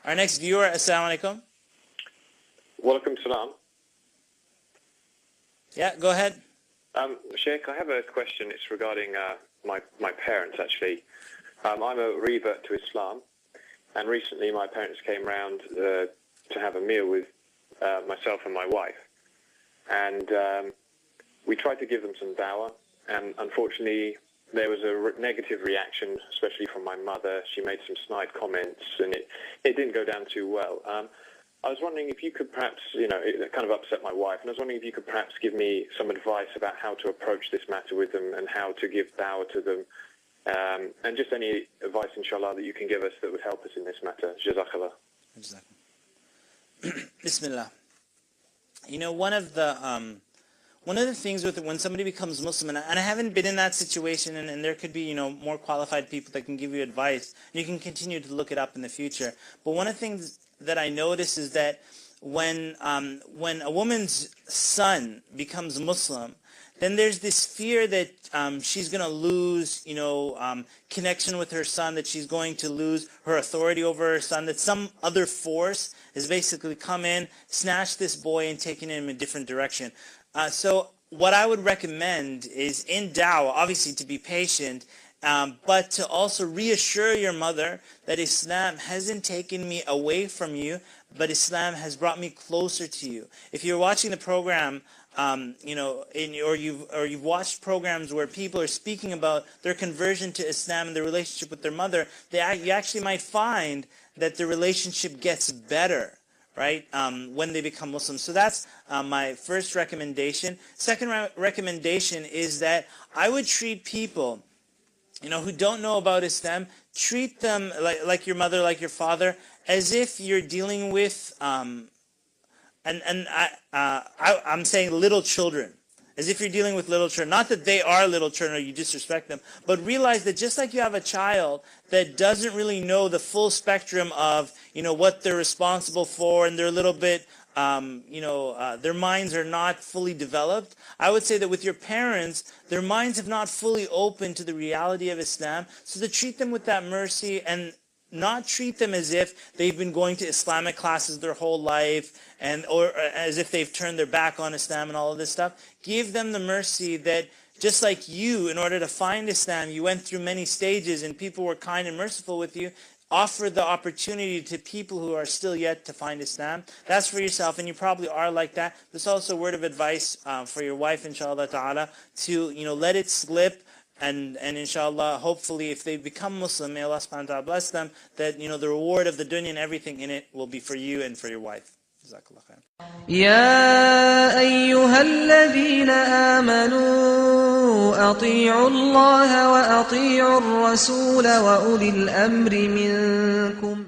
Our next viewer, Assalamu alaikum. Walaikum salam. Yeah, go ahead. Sheikh, I have a question. It's regarding my parents, actually. I'm a revert to Islam, and recently my parents came round to have a meal with myself and my wife. And we tried to give them some dawah, and unfortunately there was a negative reaction, especially from my mother. She made some snide comments, and it didn't go down too well. I was wondering if you could perhaps, it kind of upset my wife, and I was wondering if you could perhaps give me some advice about how to approach this matter with them and how to give dawah to them, and just any advice, inshallah, that you can give us that would help us in this matter. Jazakallah. Bismillah. One of the things with it, when somebody becomes Muslim, and I haven't been in that situation, and there could be more qualified people that can give you advice, and you can continue to look it up in the future. But one of the things that I notice is that when a woman's son becomes Muslim, then there's this fear that she's going to lose, connection with her son, that she's going to lose her authority over her son, that some other force has basically come in, snatched this boy, and taken him in a different direction. So what I would recommend is, in dawah, obviously to be patient, but to also reassure your mother that Islam hasn't taken me away from you, but Islam has brought me closer to you. If you're watching the program, or you've watched programs where people are speaking about their conversion to Islam and their relationship with their mother, you actually might find that the relationship gets better, right, when they become Muslim. So that's my first recommendation. Second recommendation is that I would treat people who don't know about Islam, treat them like your mother, like your father, as if you're dealing with, I'm saying little children, as if you're dealing with little children. Not that they are little children or you disrespect them, but realize that just like you have a child that doesn't really know the full spectrum of, what they're responsible for, and they're a little bit, their minds are not fully developed. I would say that with your parents, their minds have not fully opened to the reality of Islam, so to treat them with that mercy and not treat them as if they've been going to Islamic classes their whole life, or as if they've turned their back on Islam and all of this stuff. Give them the mercy that just like you, in order to find Islam, you went through many stages and people were kind and merciful with you. Offer the opportunity to people who are still yet to find Islam. That's for yourself, and you probably are like that. There's also a word of advice for your wife, inshallah ta'ala, to let it slip, and inshallah, hopefully, if they become Muslim, may Allah subhanahu wa ta'ala bless them, that the reward of the dunya and everything in it will be for you and for your wife. Jazakallah khair. يا أيها الذين آمنوا أطيعوا الله وأطيعوا الرسول وأولي الأمر منكم